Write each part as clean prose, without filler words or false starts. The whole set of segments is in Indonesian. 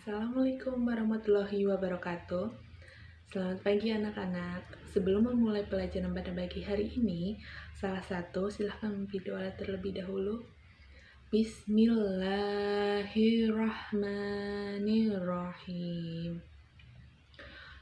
Assalamualaikum warahmatullahi wabarakatuh. Selamat pagi anak-anak. Sebelum memulai pelajaran pada pagi hari ini, silahkan memilih doa terlebih dahulu. Bismillahirrahmanirrahim.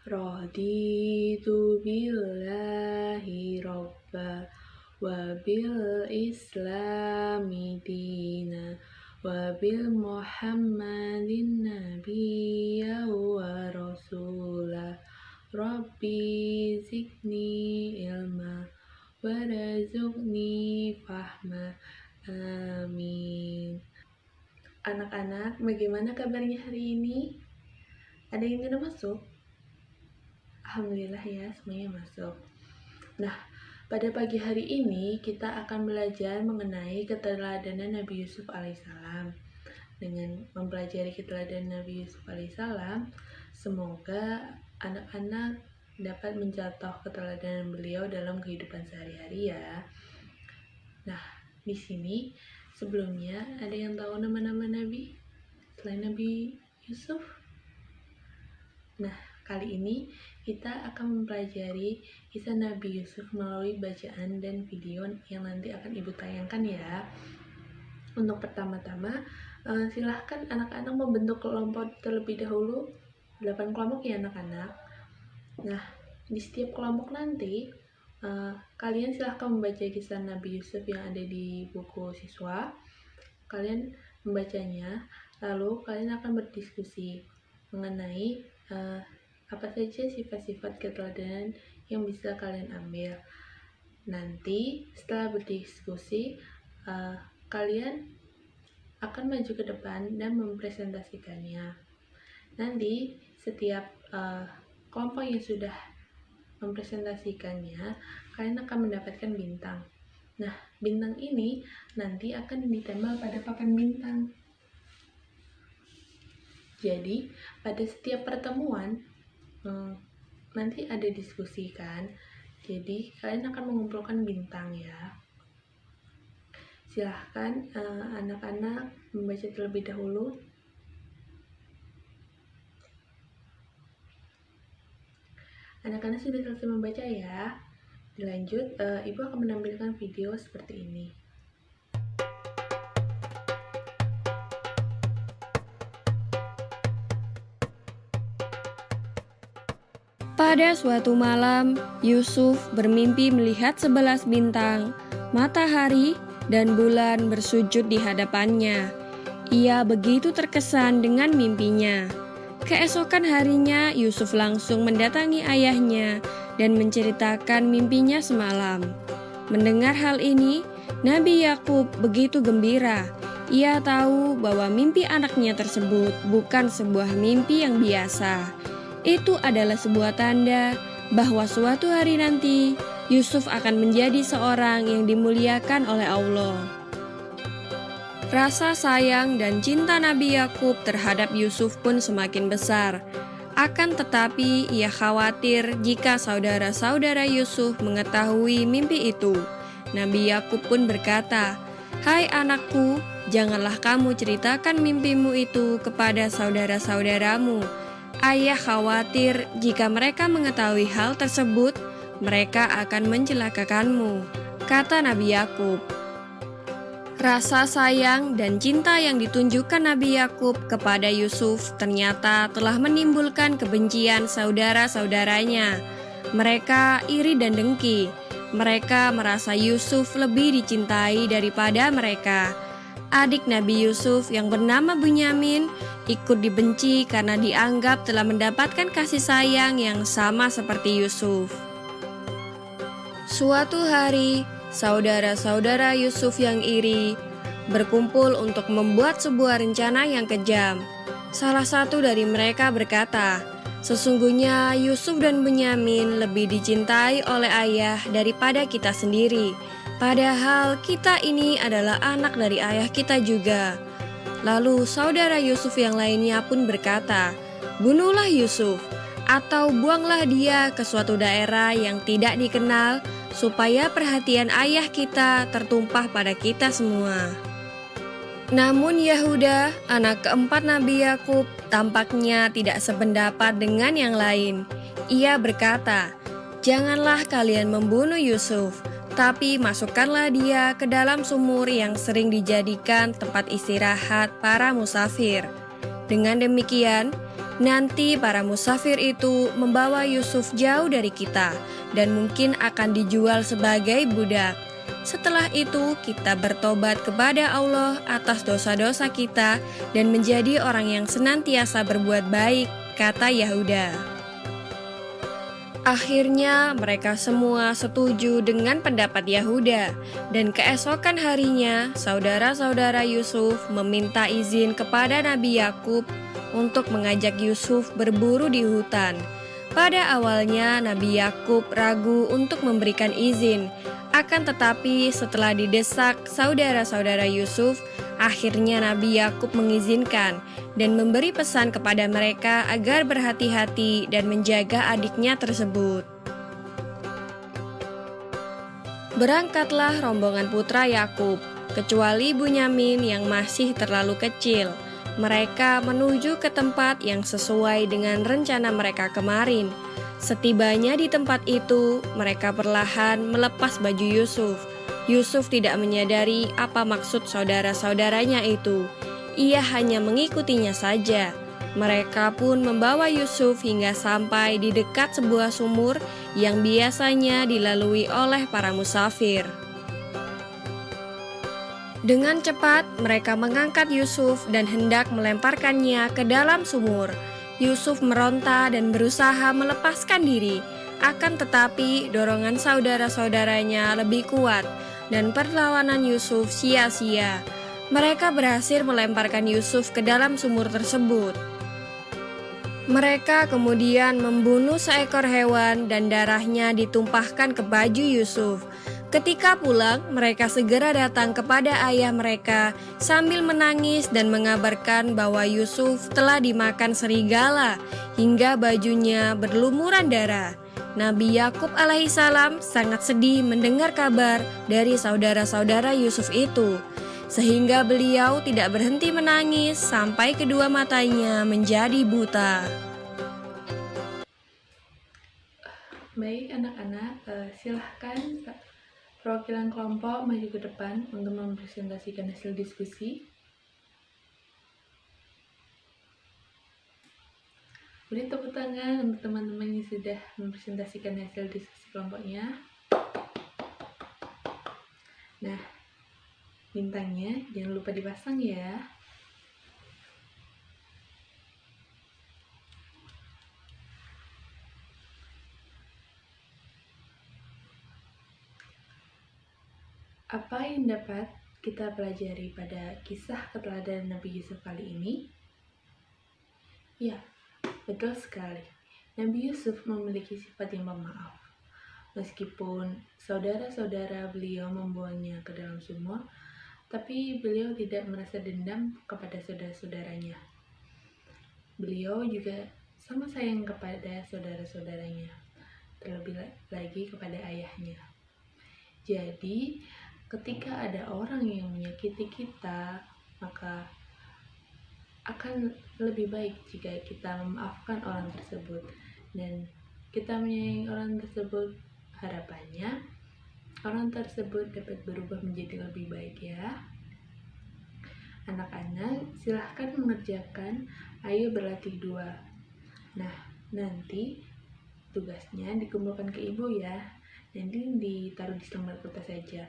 Raditu billahi robba wa bil islami dina wabil Muhammadin nabiyya wa rasulah Rabbi zidni ilma warzuqni fahma. Amin. Anak-anak, bagaimana kabarnya hari ini? Ada yang tidak masuk? Alhamdulillah ya, semuanya masuk. Nah, pada pagi hari ini kita akan belajar mengenai keteladanan Nabi Yusuf alaihissalam. Dengan mempelajari keteladanan Nabi Yusuf alaihissalam, semoga anak-anak dapat mencontoh keteladanan beliau dalam kehidupan sehari-hari ya. Nah, di sini sebelumnya ada yang tahu nama-nama Nabi selain Nabi Yusuf? Nah, kali ini kita akan mempelajari kisah Nabi Yusuf melalui bacaan dan video yang nanti akan Ibu tayangkan ya. Untuk pertama-tama, silahkan anak-anak membentuk kelompok terlebih dahulu, 8 kelompok ya anak-anak. Nah, di setiap kelompok nanti, kalian silahkan membaca kisah Nabi Yusuf yang ada di buku siswa. Kalian membacanya, lalu kalian akan berdiskusi mengenai apa saja sifat-sifat keteladanan yang bisa kalian ambil. Nanti setelah berdiskusi, kalian akan maju ke depan dan mempresentasikannya. Nanti setiap kelompok yang sudah mempresentasikannya, kalian akan mendapatkan bintang. Nah, bintang ini nanti akan ditempel pada papan bintang. Jadi, pada setiap pertemuan, nanti ada diskusi kan. Jadi, kalian akan mengumpulkan bintang ya. Silahkan anak-anak membaca terlebih dahulu. Anak-anak sudah selesai membaca ya. Dilanjut, Ibu akan menampilkan video seperti ini. Pada suatu malam, Yusuf bermimpi melihat 11 bintang, matahari, dan bulan bersujud di hadapannya. Ia begitu terkesan dengan mimpinya. Keesokan harinya, Yusuf langsung mendatangi ayahnya dan menceritakan mimpinya semalam. Mendengar hal ini, Nabi Yakub begitu gembira. Ia tahu bahwa mimpi anaknya tersebut bukan sebuah mimpi yang biasa. Itu adalah sebuah tanda bahwa suatu hari nanti Yusuf akan menjadi seorang yang dimuliakan oleh Allah. Rasa sayang dan cinta Nabi Yakub terhadap Yusuf pun semakin besar. Akan tetapi ia khawatir jika saudara-saudara Yusuf mengetahui mimpi itu. Nabi Yakub pun berkata, "Hai anakku, janganlah kamu ceritakan mimpimu itu kepada saudara-saudaramu. Ayah khawatir jika mereka mengetahui hal tersebut, mereka akan mencelakakanmu," kata Nabi Yakub. Rasa sayang dan cinta yang ditunjukkan Nabi Yakub kepada Yusuf ternyata telah menimbulkan kebencian saudara-saudaranya. Mereka iri dan dengki. Mereka merasa Yusuf lebih dicintai daripada mereka. Adik Nabi Yusuf yang bernama Bunyamin ikut dibenci karena dianggap telah mendapatkan kasih sayang yang sama seperti Yusuf. Suatu hari, saudara-saudara Yusuf yang iri berkumpul untuk membuat sebuah rencana yang kejam. Salah satu dari mereka berkata, "Sesungguhnya Yusuf dan Bunyamin lebih dicintai oleh ayah daripada kita sendiri. Padahal kita ini adalah anak dari ayah kita juga." Lalu saudara Yusuf yang lainnya pun berkata, "Bunuhlah Yusuf, atau buanglah dia ke suatu daerah yang tidak dikenal, supaya perhatian ayah kita tertumpah pada kita semua." Namun Yahuda, anak keempat Nabi Yakub, tampaknya tidak sependapat dengan yang lain. Ia berkata, "Janganlah kalian membunuh Yusuf, tapi masukkanlah dia ke dalam sumur yang sering dijadikan tempat istirahat para musafir. Dengan demikian, nanti para musafir itu membawa Yusuf jauh dari kita dan mungkin akan dijual sebagai budak. Setelah itu, kita bertobat kepada Allah atas dosa-dosa kita dan menjadi orang yang senantiasa berbuat baik," kata Yahuda. Akhirnya, mereka semua setuju dengan pendapat Yahuda, dan keesokan harinya, saudara-saudara Yusuf meminta izin kepada Nabi Yakub untuk mengajak Yusuf berburu di hutan. Pada awalnya, Nabi Yakub ragu untuk memberikan izin. Akan tetapi setelah didesak saudara-saudara Yusuf, akhirnya Nabi Yakub mengizinkan dan memberi pesan kepada mereka agar berhati-hati dan menjaga adiknya tersebut. Berangkatlah rombongan putra Yakub, kecuali Bunyamin yang masih terlalu kecil. Mereka menuju ke tempat yang sesuai dengan rencana mereka kemarin. Setibanya di tempat itu, mereka perlahan melepas baju Yusuf. Yusuf tidak menyadari apa maksud saudara-saudaranya itu. Ia hanya mengikutinya saja. Mereka pun membawa Yusuf hingga sampai di dekat sebuah sumur yang biasanya dilalui oleh para musafir. Dengan cepat, mereka mengangkat Yusuf dan hendak melemparkannya ke dalam sumur. Yusuf meronta dan berusaha melepaskan diri, akan tetapi dorongan saudara-saudaranya lebih kuat dan perlawanan Yusuf sia-sia. Mereka berhasil melemparkan Yusuf ke dalam sumur tersebut. Mereka kemudian membunuh seekor hewan dan darahnya ditumpahkan ke baju Yusuf. Ketika pulang, mereka segera datang kepada ayah mereka sambil menangis dan mengabarkan bahwa Yusuf telah dimakan serigala hingga bajunya berlumuran darah. Nabi Yakub alaihissalam sangat sedih mendengar kabar dari saudara-saudara Yusuf itu, sehingga beliau tidak berhenti menangis sampai kedua matanya menjadi buta. Baik anak-anak, silahkan perwakilan kelompok maju ke depan untuk mempresentasikan hasil diskusi. Beri tepuk tangan untuk teman-teman yang sudah mempresentasikan hasil diskusi kelompoknya. Nah, bintangnya jangan lupa dipasang ya. Apa yang dapat kita pelajari pada kisah keteladanan Nabi Yusuf kali ini? Ya, betul sekali. Nabi Yusuf memiliki sifat yang pemaaf. Meskipun saudara-saudara beliau membuangnya ke dalam sumur, tapi beliau tidak merasa dendam kepada saudara-saudaranya. Beliau juga sama sayang kepada saudara-saudaranya, terlebih lagi kepada ayahnya. Jadi, ketika ada orang yang menyakiti kita, maka akan lebih baik jika kita memaafkan orang tersebut dan kita menyayangi orang tersebut. Harapannya orang tersebut dapat berubah menjadi lebih baik ya. Anak-anak silahkan mengerjakan ayo berlatih 2. Nah, nanti tugasnya dikumpulkan ke ibu ya. Nanti ditaruh di lembar kertas saja.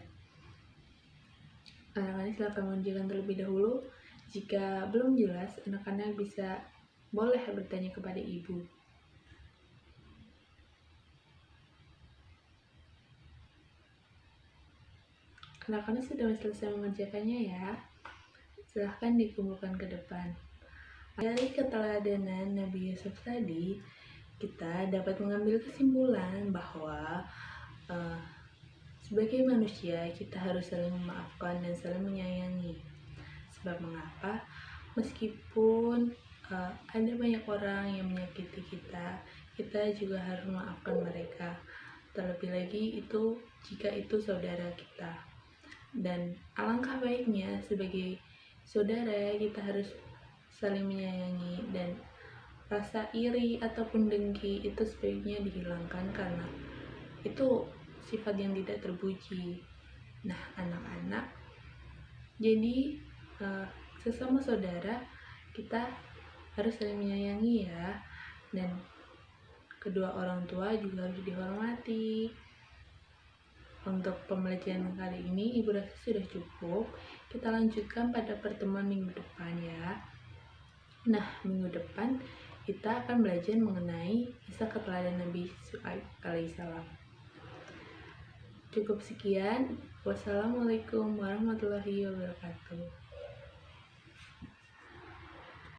Anak-anak silakan mengerjakan terlebih dahulu. Jika belum jelas, anak-anak boleh bertanya kepada ibu. Anak-anak sudah selesai mengerjakannya ya. Silahkan dikumpulkan ke depan. Dari keteladanan Nabi Yusuf tadi, kita dapat mengambil kesimpulan bahwa sebagai manusia kita harus saling memaafkan dan saling menyayangi. Sebab mengapa? Meskipun ada banyak orang yang menyakiti kita, kita juga harus memaafkan mereka. Terlebih lagi jika itu saudara kita. Dan alangkah baiknya sebagai saudara kita harus saling menyayangi, dan rasa iri ataupun dengki itu sebaiknya dihilangkan karena itu sifat yang tidak terpuji. Nah, anak-anak, jadi sesama saudara kita harus saling menyayangi ya, dan kedua orang tua juga harus dihormati. Untuk pembelajaran kali ini Ibu rasa sudah cukup. Kita lanjutkan pada pertemuan minggu depan ya. Nah, minggu depan kita akan belajar mengenai kisah keteladanan Nabi Syuaib alaihissalam. Cukup sekian. Wassalamualaikum warahmatullahi wabarakatuh.